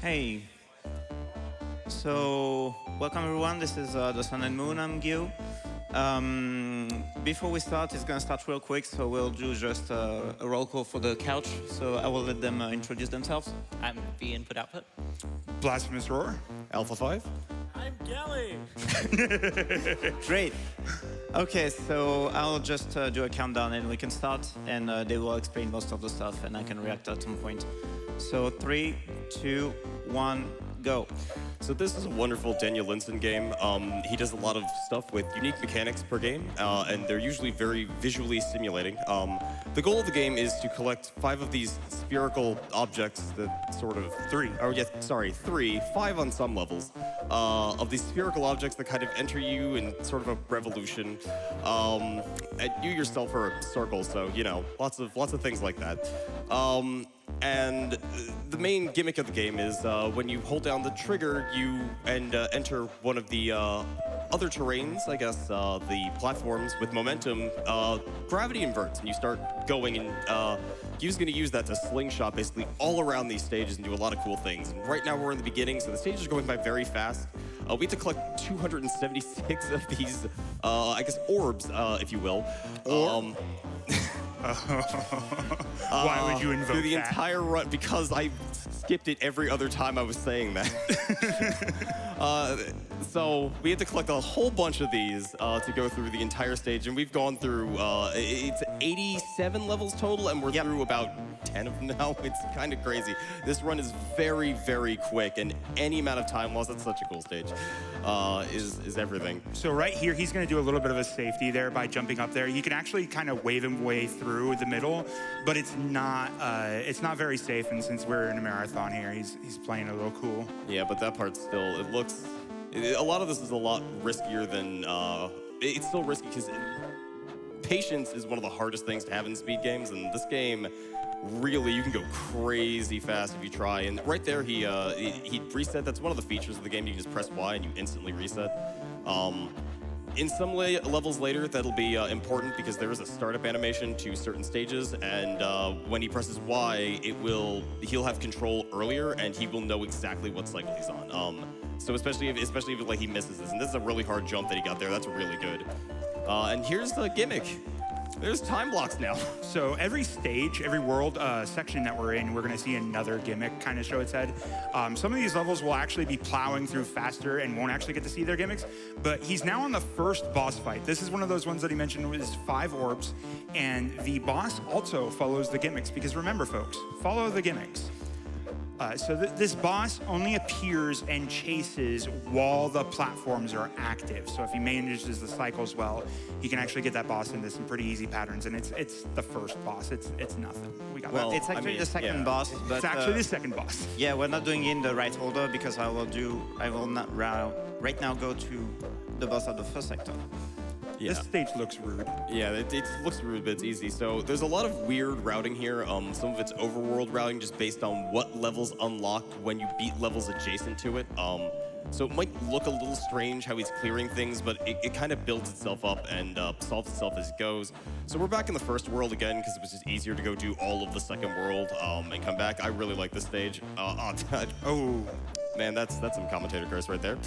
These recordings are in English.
Hey, so welcome everyone. This is the Sun and Moon. I'm Gyoo. Before we start, it's gonna start real quick, so we'll do just a roll call for the couch. So I will let them introduce themselves. I'm the input output. Blasphemousroar. Alpha 5. I'm Gelly. Great. Okay, so I'll just do a countdown and we can start, and they will explain most of the stuff, and I can react at some point. So 3, 2, 1, go. So this is a wonderful Daniel Linson game. He does a lot of stuff with unique mechanics per game, and they're usually very visually stimulating. The goal of the game is to collect 5 of these spherical objects that sort of... 3. Oh, yes, sorry, 3. 5 on some levels. Of these spherical objects that kind of enter you in sort of a revolution. And you yourself are a circle, so, you know, lots of things like that. And the main gimmick of the game is when you hold down the trigger, you enter one of the other terrains, I guess, the platforms with momentum. Gravity inverts, and you start going, and Gyoo's going to use that to slingshot basically all around these stages and do a lot of cool things. And right now we're in the beginning, so the stages are going by very fast. We have to collect 276 of these, I guess, orbs, if you will. Why would you invoke through the that? entire run? Because I skipped it every other time I was saying that. So we had to collect a whole bunch of these to go through the entire stage, and we've gone through, it's 87 levels total, and we're through about 10 of them now. It's kind of crazy. This run is very, very quick, and any amount of time lost, that's such a cool stage, is everything. So right here, he's going to do a little bit of a safety there by jumping up there. You can actually kind of wave him way through the middle, but it's not very safe. And since we're in a marathon here, he's playing a little cool. Yeah, but that part still, it looks, a lot of this is a lot riskier than, it's still risky because patience is one of the hardest things to have in speed games, and this game, really, you can go crazy fast if you try. And right there, he reset. That's one of the features of the game. You can just press Y and you instantly reset. In some levels later, that'll be important because there is a startup animation to certain stages, and when he presses Y, he'll have control earlier, and he will know exactly what cycle he's on. So especially if like he misses this, and this is a really hard jump that he got there. That's really good. And here's the gimmick. There's time blocks now. So every stage, every world section that we're in, we're going to see another gimmick kind of show its head. Some of these levels will actually be plowing through faster and won't actually get to see their gimmicks. But he's now on the first boss fight. This is one of those ones that he mentioned was 5 orbs. And the boss also follows the gimmicks. Because remember, folks, follow the gimmicks. So this boss only appears and chases while the platforms are active. So if he manages the cycles well, he can actually get that boss into some pretty easy patterns. And it's the first boss. It's nothing. We got that. It's actually the second boss. But, It's actually the second boss. Yeah, we're not doing it in the right order because I will not right now go to the boss of the first sector. Yeah. This stage looks rude. Yeah, it looks rude, but it's easy. So there's a lot of weird routing here. Some of it's overworld routing just based on what levels unlock when you beat levels adjacent to it. So it might look a little strange how he's clearing things, but it kind of builds itself up and solves itself as it goes. So we're back in the first world again because it was just easier to go do all of the second world and come back. I really like this stage. Oh. Man, that's some commentator curse right there.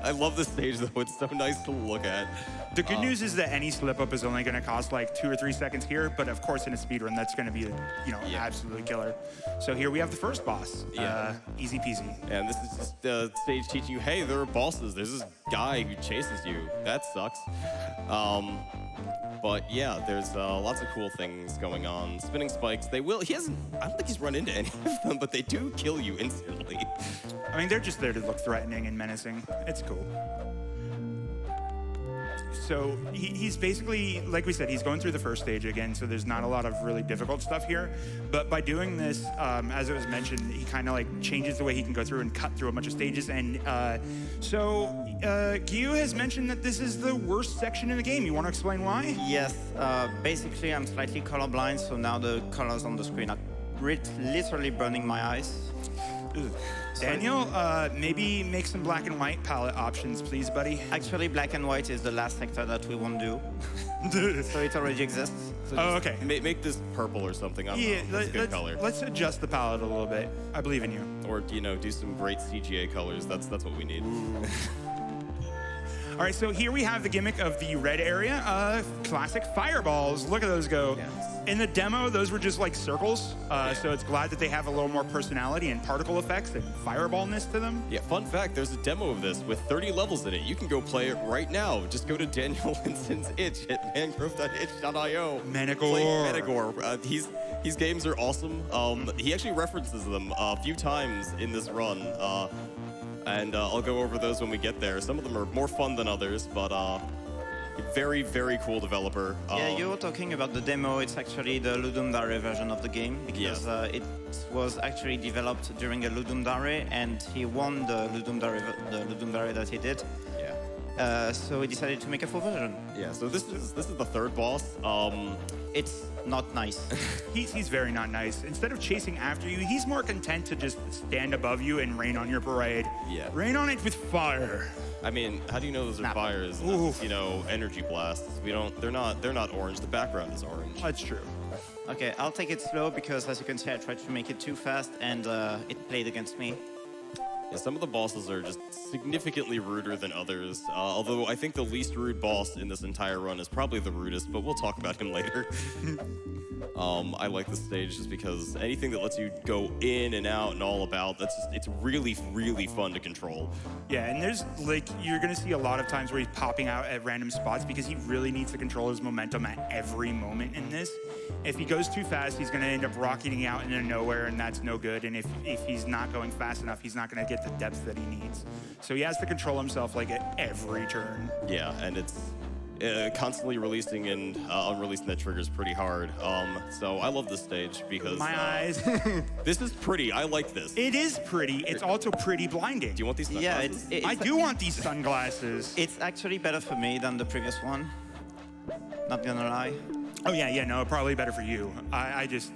I love this stage, though. It's so nice to look at. The good news is that any slip up is only going to cost like 2 or 3 seconds here, but of course in a speed run that's going to be, absolutely killer. So here we have the first boss. Easy peasy. And this is just the stage teaching you, hey, there are bosses. There's this guy who chases you. That sucks. But yeah, there's lots of cool things going on. Spinning spikes, I don't think he's run into any of them, but they do kill you instantly. I mean, they're just there to look threatening and menacing. It's cool. So he's basically, like we said, he's going through the first stage again, so there's not a lot of really difficult stuff here. But by doing this, as it was mentioned, he kind of like changes the way he can go through and cut through a bunch of stages. And Gyoo has mentioned that this is the worst section in the game. You want to explain why? Yes, basically I'm slightly colorblind, so now the colors on the screen are literally burning my eyes. Daniel, maybe make some black and white palette options, please, buddy. Actually, black and white is the last sector that we won't do. So it already exists. So Oh, okay. Make this purple or something. I don't Yeah, know. That's a good color. let's adjust the palette a little bit. I believe in you. Or do some great CGA colors. That's what we need. All right, so here we have the gimmick of the red area. Classic fireballs. Look at those go. Yes. In the demo, those were just like circles. So it's glad that they have a little more personality and particle effects and fireballness to them. Yeah, fun fact, there's a demo of this with 30 levels in it. You can go play it right now. Just go to Daniel Winston's itch at mangrove.itch.io. Manigore. Play Manigore. These games are awesome. He actually references them a few times in this run. And I'll go over those when we get there. Some of them are more fun than others, but very, very cool developer. Yeah, you were talking about the demo. It's actually the Ludum Dare version of the game because it was actually developed during a Ludum Dare, and he won the Ludum Dare that he did. Yeah. So he decided to make a full version. Yeah. So this is the third boss. It's not nice. He's very not nice. Instead of chasing after you, he's more content to just stand above you and rain on your parade. Yeah. Rain on it with fire. I mean, how do you know those are fires? Oof. Energy blasts. They're not orange. The background is orange. That's true. Okay, I'll take it slow because, as you can see, I tried to make it too fast and it played against me. Yeah, some of the bosses are just significantly ruder than others. Although I think the least rude boss in this entire run is probably the rudest, but we'll talk about him later. I like this stage just because anything that lets you go in and out and all about, it's really, really fun to control. Yeah, and there's you're gonna see a lot of times where he's popping out at random spots because he really needs to control his momentum at every moment in this. If he goes too fast, he's gonna end up rocketing out into nowhere, and that's no good. And if he's not going fast enough, he's not gonna get the depth that he needs. So he has to control himself at every turn. Yeah, and it's constantly releasing and unreleasing that triggers pretty hard. So I love this stage because My eyes. this is pretty. I like this. It is pretty. It's also pretty blinding. Do you want these sunglasses? Yeah, I do want these sunglasses. It's actually better for me than the previous one. Not gonna lie. Oh yeah, no, probably better for you. I just,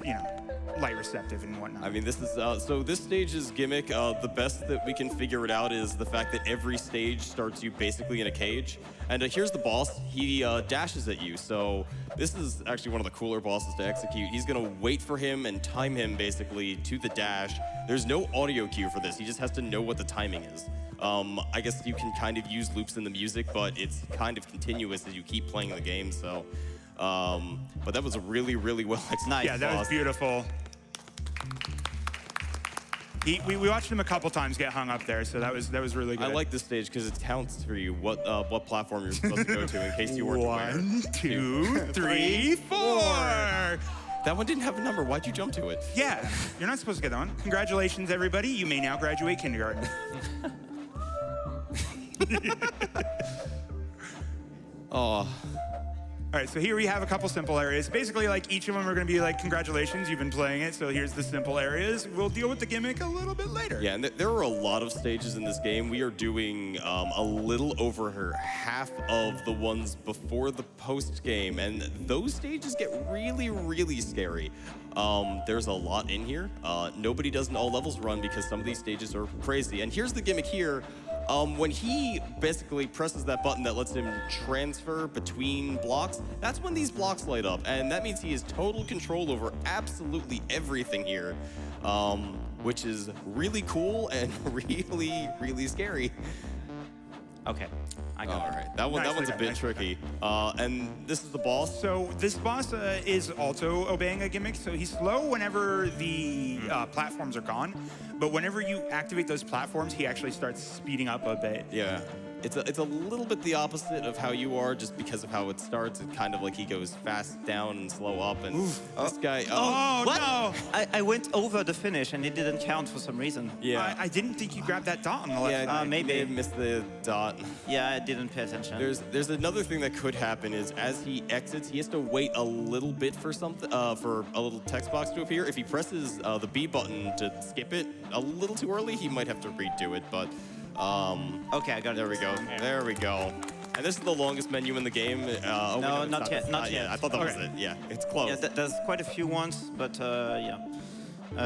light receptive and whatnot. I mean, this is so this stage's gimmick. The best that we can figure it out is the fact that every stage starts you basically in a cage. And here's the boss. He dashes at you. So this is actually one of the cooler bosses to execute. He's gonna wait for him and time him basically to the dash. There's no audio cue for this. He just has to know what the timing is. I guess you can kind of use loops in the music, but it's kind of continuous as you keep playing the game. So, but that was a really, really well executed. Nice. Yeah, that was beautiful. We watched him a couple times get hung up there, so that was really good. I like this stage because it counts for you what platform you're supposed to go to in case you weren't aware. 1, 2, 3, 4. That one didn't have a number. Why'd you jump to it? Yeah, you're not supposed to get that one. Congratulations, everybody. You may now graduate kindergarten. Oh. All right, so here we have a couple simple areas. Basically, each of them are going to be congratulations, you've been playing it, so here's the simple areas. We'll deal with the gimmick a little bit later. Yeah, and there are a lot of stages in this game. We are doing a little over half of the ones before the post-game, and those stages get really, really scary. There's a lot in here. Nobody does an all-levels run because some of these stages are crazy. And here's the gimmick here. When he basically presses that button that lets him transfer between blocks, that's when these blocks light up. And that means he has total control over absolutely everything here, which is really cool and really, really scary. Okay, I got it. All right, that one's a bit tricky. And this is the boss. So this boss is also obeying a gimmick. So he's slow whenever the platforms are gone, but whenever you activate those platforms, he actually starts speeding up a bit. Yeah. It's a little bit the opposite of how you are, just because of how it starts. It's kind of like he goes fast down and slow up, and this guy. Oh, What? no! I went over the finish and it didn't count for some reason. Yeah. I didn't think you grabbed that dot on the left. Yeah, maybe. may have missed the dot. Yeah, I didn't pay attention. There's another thing that could happen is as he exits, he has to wait a little bit for something for a little text box to appear. If he presses the B button to skip it a little too early, he might have to redo it. But Okay, I got it. there we go. Yeah. There we go. And this is the longest menu in the game. No, not yet. Not yet. I thought that was Okay. it. Yeah, it's close. Yeah, there's quite a few ones, but yeah.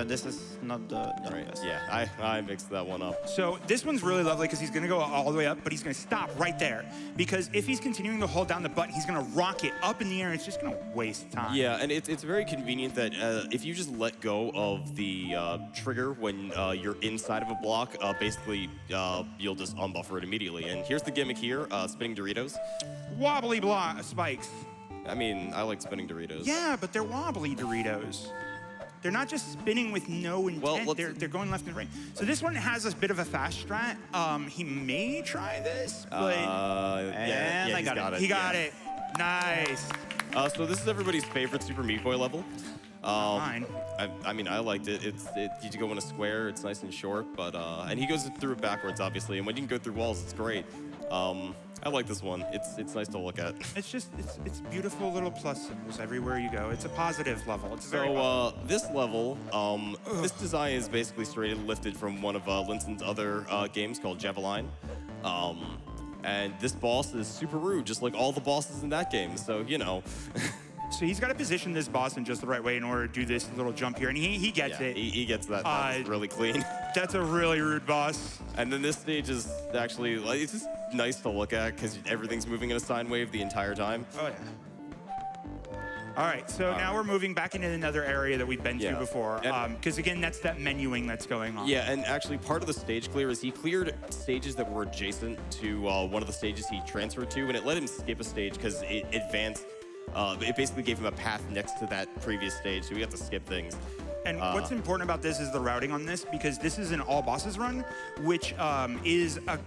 This is not the Right. best. Yeah, I mixed that one up. So this one's really lovely because he's going to go all the way up, but he's going to stop right there. Because if he's continuing to hold down the button, he's going to rocket up in the air. And it's just going to waste time. Yeah, and it's very convenient that if you just let go of the trigger when you're inside of a block, basically you'll just unbuffer it immediately. And here's the gimmick here, spinning Doritos. Wobbly spikes. I mean, I like spinning Doritos. Yeah, but they're wobbly Doritos. They're not just spinning with no intent. Well, they're going left and right. So this one has a bit of a fast strat. He may try this, but And yeah, I he's got it. he got it. Nice. So this is everybody's favorite Super Meat Boy level. Mine. I mean, I liked it. You go in a square. It's nice and short, but and he goes through it backwards, obviously. And when you can go through walls, it's great. I like this one. It's nice to look at. It's beautiful little plus symbols everywhere you go. It's a positive level. It's very positive. So this level, this design is basically straight lifted from one of Linson's other games called Javelin. And this boss is super rude, just like all the bosses in that game. So, you know. So he's got to position this boss in just the right way in order to do this little jump here, and he gets it. He gets that. That's really clean. That's a really rude boss. And then this stage is actually, like, it's just nice to look at because everything's moving in a sine wave the entire time. Oh, yeah. All right, so now we're moving back into another area that we've been to before. Because, again, that's that menuing that's going on. Yeah, and actually part of the stage clear is he cleared stages that were adjacent to one of the stages he transferred to, and it let him skip a stage because it advanced. It basically gave him a path next to that previous stage, so we have to skip things. And what's important about this is the routing on this, because this is an all bosses run, which is a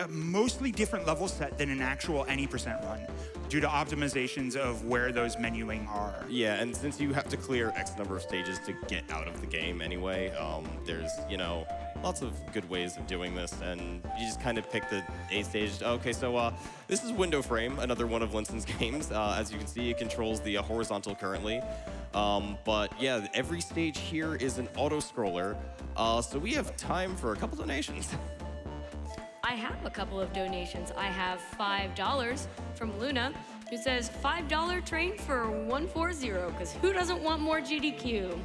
mostly different level set than an actual any % run, due to optimizations of where those menuing are. Yeah, and since you have to clear X number of stages to get out of the game anyway, there's, you know, lots of good ways of doing this, and you just kind of pick the A stage. Okay, so this is Window Frame, another one of Linson's games. As you can see, it controls the horizontal currently. But yeah, every stage here is an auto-scroller, so we have time for a couple donations. I have a couple of donations. I have $5 from Luna, who says $5 train for 140, because who doesn't want more GDQ?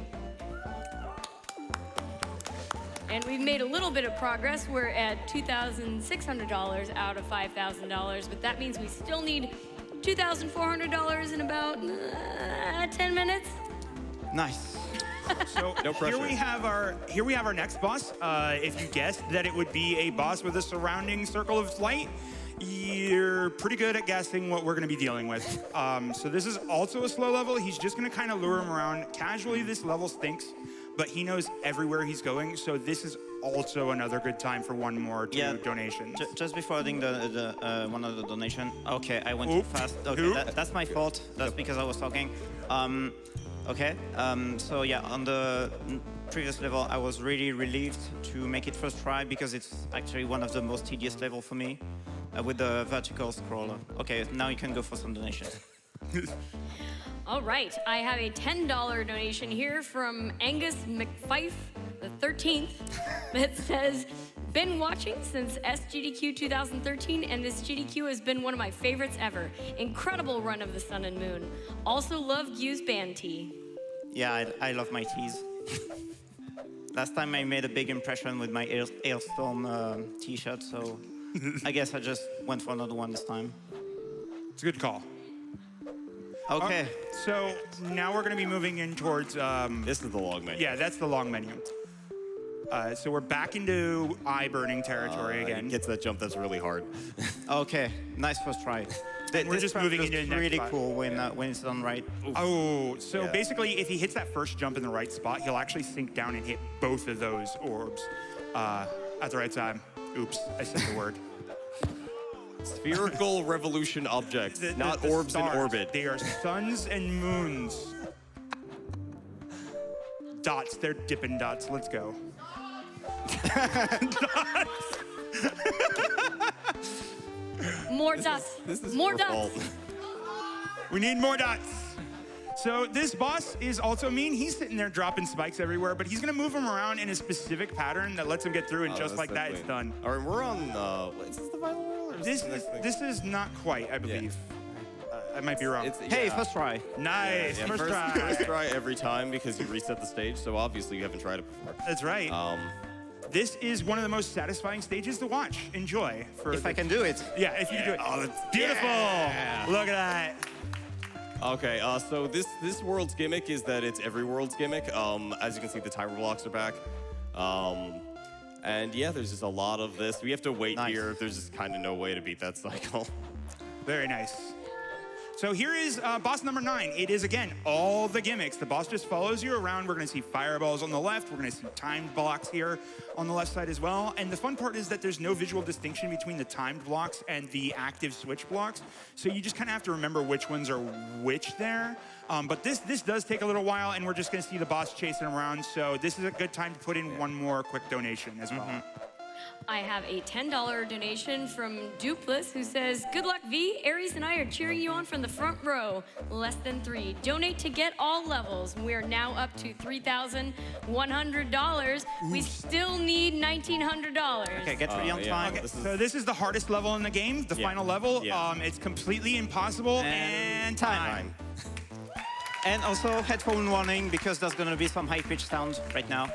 And we've made a little bit of progress. We're at $2,600 out of $5,000, but that means we still need $2,400 in about 10 minutes. Nice. So No pressure. here we have our next boss. If you guessed that it would be a boss with a surrounding circle of light, you're pretty good at guessing what we're going to be dealing with. So this is also a slow level. He's just going to kind of lure him around. Casually, this level stinks, but he knows everywhere he's going. So this is also another good time for one more donations. Just before adding the one of the donation. Okay, I went too fast. Okay, that's my fault. That's because I was talking. Okay, so yeah, on the previous level, I was really relieved to make it first try because it's actually one of the most tedious level for me with the vertical scroller. Okay, now you can go for some donations. All right, I have a $10 donation here from Angus McFife, the 13th, that says, been watching since SGDQ 2013, and this GDQ has been one of my favorites ever. Incredible run of the Sun and Moon. Also love Gyoo's band tee. Yeah, I love my teas. Last time I made a big impression with my Ailstorm t-shirt, so I guess I just went for another one this time. It's a good call. Okay. So now we're going to be moving in towards... This is the long menu. Yeah, that's the long menu. So we're back into eye-burning territory again. It gets that jump that's really hard. Okay, nice first try. We're just moving into the next really spot. cool when it's done right. Oh, so Yeah. basically, if he hits that first jump in the right spot, he'll actually sink down and hit both of those orbs at the right time. Oops, I said the word. Spherical revolution objects, not The orbs in stars, orbit. They are suns and moons. Dots, they're dipping dots. Let's go. More dots. This is More your dots. fault. We need more dots. So this boss is also mean. He's sitting there dropping spikes everywhere, but he's gonna move them around in a specific pattern that lets him get through, and just That's like so that, clean. it's done. All right, we're on. Is this the final world? Or is This the next thing? is not quite, I believe. I might be wrong. Hey, first try. Nice. Yeah, First first try. try every time because you reset the stage, so obviously you haven't tried it before. That's right. This is one of the most satisfying stages to watch. Enjoy. If I can do it. Yeah, if you can do it. Oh, that's Beautiful. Yeah. Look at that. Okay, so this world's gimmick is that it's every world's gimmick. As you can see, the timer blocks are back. And yeah, there's just a lot of this. We have to wait here. There's just kind of no way to beat that cycle. Very nice. So here is boss number 9. It is, again, all the gimmicks. The boss just follows you around. We're going to see fireballs on the left. We're going to see timed blocks here on the left side as well. And the fun part is that there's no visual distinction between the timed blocks and the active switch blocks. So you just kind of have to remember which ones are which there. But this does take a little while, and we're just going to see the boss chasing around. So this is a good time to put in one more quick donation as well. I have a $10 donation from Dupless who says, "Good luck, V. Aries and I are cheering you on from the front row. Less than 3. Donate to get all levels. We are now up to $3,100. We still need $1,900. Okay, get ready on time. Okay, so this is the hardest level in the game, the final level. Yeah. It's completely impossible, and time. And also headphone warning because there's going to be some high-pitched sound right now.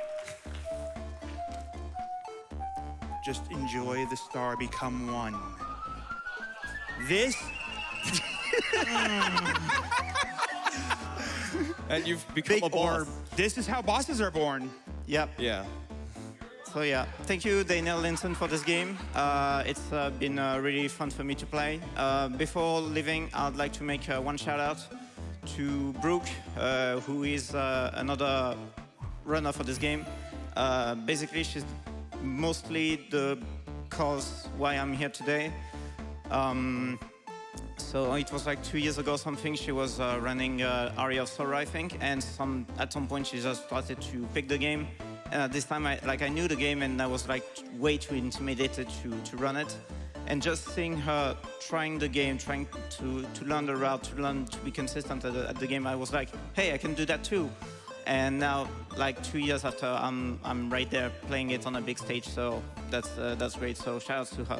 Just enjoy the star become one. This. And you've become Big a boss. orb. This is how bosses are born. Yep. Yeah. So yeah, thank you, Daniel Linson, for this game. It's been really fun for me to play. Before leaving, I'd like to make one shout out to Brooke, who is another runner for this game. Basically, she's mostly the cause why I'm here today. So it was like 2 years ago something, she was running Aria of Sorrow, I think, and at some point she just started to pick the game. And at this time, I knew the game and I was like way too intimidated to run it. And just seeing her trying the game, trying to learn the route, to learn to be consistent at the game, I was like, hey, I can do that too. And now, like 2 years after, I'm right there playing it on a big stage. So that's great. So shout outs to her.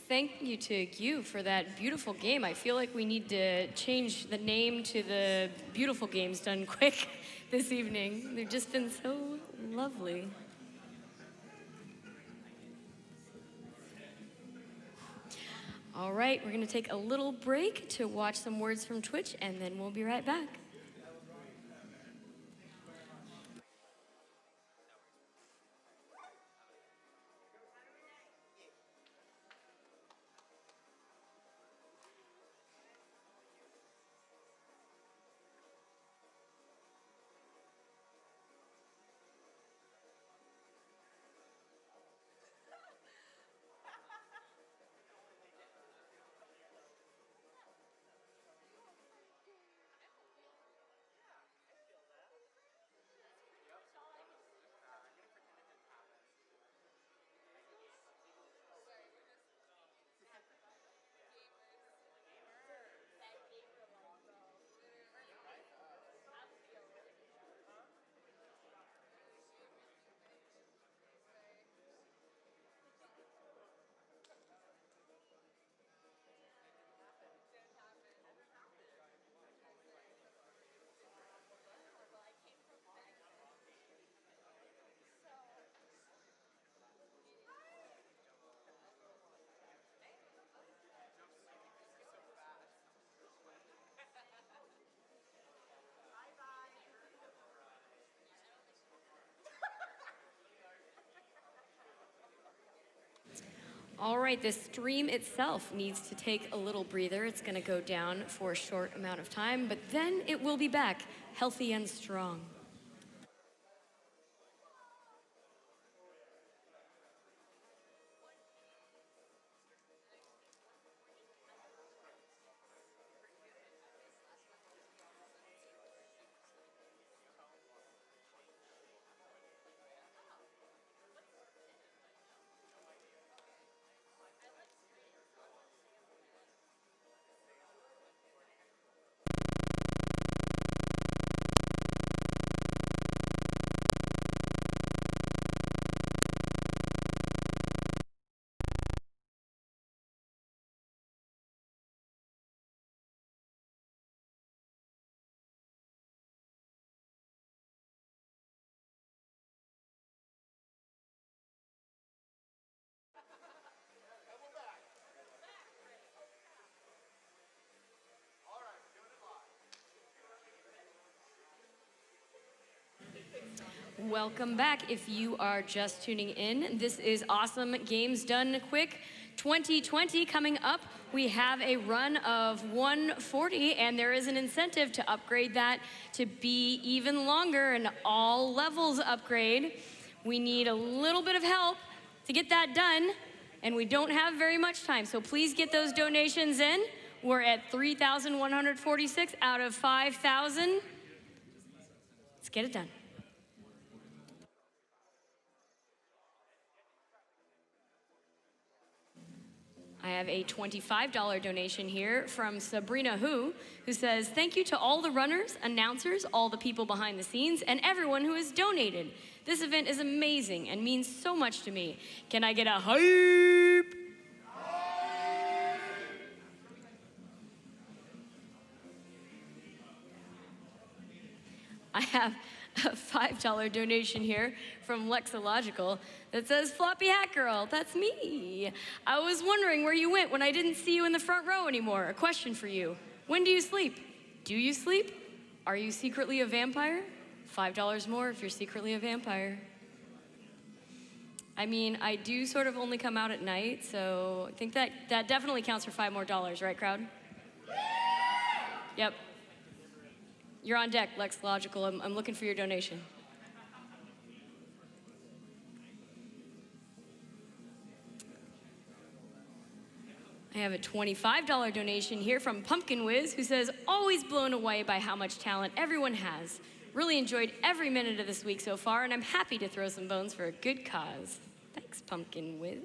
Thank you to Gyoo for that beautiful game. I feel like we need to change the name to the beautiful games done quick this evening. They've just been so lovely. All right, we're going to take a little break to watch some words from Twitch, and then we'll be right back. All right, the stream itself needs to take a little breather. It's going to go down for a short amount of time, but then it will be back, healthy and strong. welcome back. If you are just tuning in, this is Awesome Games Done Quick 2020 coming up. We have a run of 140, and there is an incentive to upgrade that to be even longer, an all levels upgrade. We need a little bit of help to get that done, and we don't have very much time, so please get those donations in. We're at 3,146 out of 5,000. Let's get it done. I have a $25 donation here from Sabrina who says, thank you to all the runners, announcers, all the people behind the scenes, and everyone who has donated. This event is amazing and means so much to me. Can I get a hype? I have a $5 donation here from Lexological that says, Floppy Hat Girl, that's me. I was wondering where you went when I didn't see you in the front row anymore. A question for you. When do you sleep? Do you sleep? Are you secretly a vampire? $5 more if you're secretly a vampire. I mean, I do sort of only come out at night, so I think that definitely counts for $5 more, right, crowd? Yep. You're on deck, Lexological. I'm looking for your donation. I have a $25 donation here from Pumpkin Whiz, who says, always blown away by how much talent everyone has. Really enjoyed every minute of this week so far, and I'm happy to throw some bones for a good cause. Thanks, Pumpkin Whiz.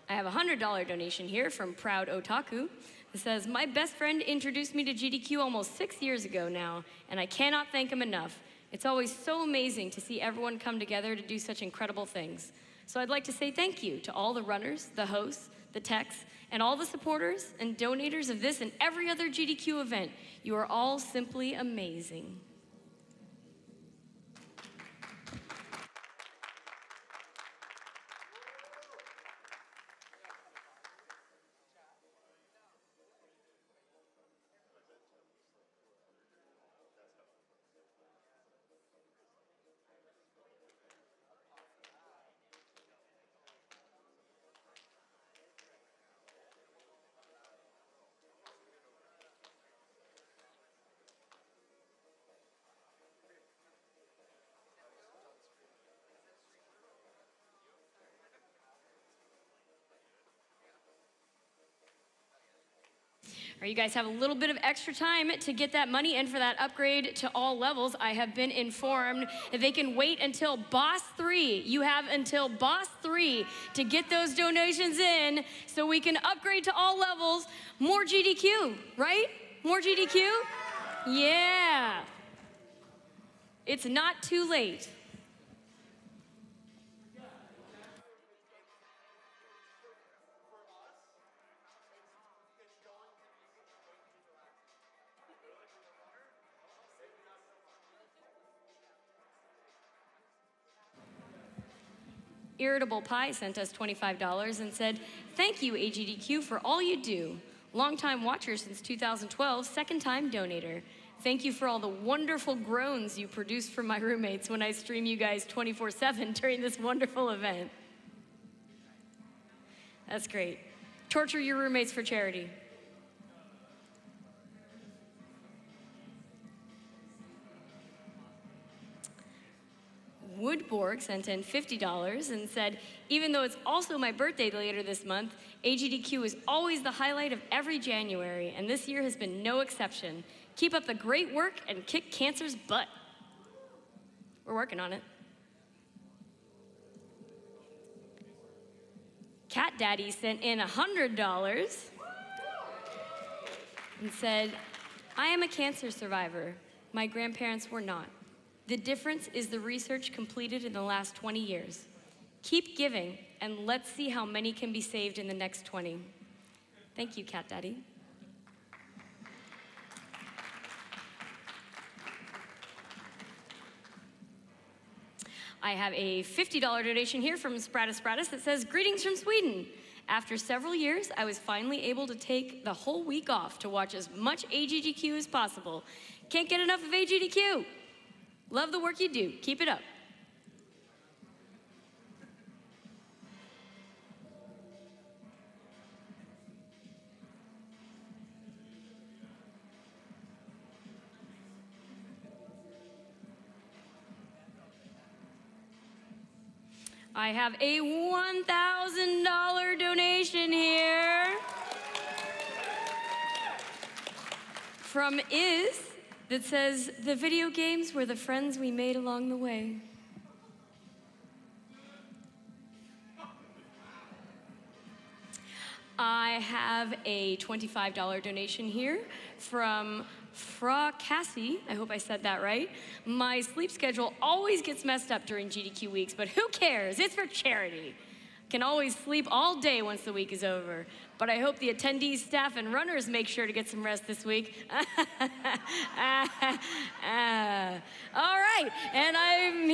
I have a $100 donation here from Proud Otaku. It says, my best friend introduced me to GDQ almost 6 years ago now, and I cannot thank him enough. It's always so amazing to see everyone come together to do such incredible things. So I'd like to say thank you to all the runners, the hosts, the techs, and all the supporters and donators of this and every other GDQ event. You are all simply amazing. Or you guys have a little bit of extra time to get that money in for that upgrade to all levels. I have been informed that they can wait until Boss 3. You have until Boss 3 to get those donations in so we can upgrade to all levels. More GDQ, right? More GDQ? Yeah. It's not too late. Irritable Pie sent us $25 and said, thank you, AGDQ, for all you do. Longtime watcher since 2012, second-time donator. Thank you for all the wonderful groans you produce for my roommates when I stream you guys 24/7 during this wonderful event. That's great. Torture your roommates for charity. Woodborg sent in $50 and said, even though it's also my birthday later this month, AGDQ is always the highlight of every January, and this year has been no exception. Keep up the great work and kick cancer's butt. We're working on it. Cat Daddy sent in $100 and said, I am a cancer survivor. My grandparents were not. The difference is the research completed in the last 20 years. Keep giving, and let's see how many can be saved in the next 20. Thank you, Cat Daddy. I have a $50 donation here from SporadicErratic that says, greetings from Sweden. After several years, I was finally able to take the whole week off to watch as much AGDQ as possible. Can't get enough of AGDQ. Love the work you do. Keep it up. I have a $1,000 donation here from Iz that says, the video games were the friends we made along the way. I have a $25 donation here from Fra Cassie. I hope I said that right. My sleep schedule always gets messed up during GDQ weeks, but who cares? It's for charity. Can always sleep all day once the week is over. But I hope the attendees, staff, and runners make sure to get some rest this week. All right, and I'm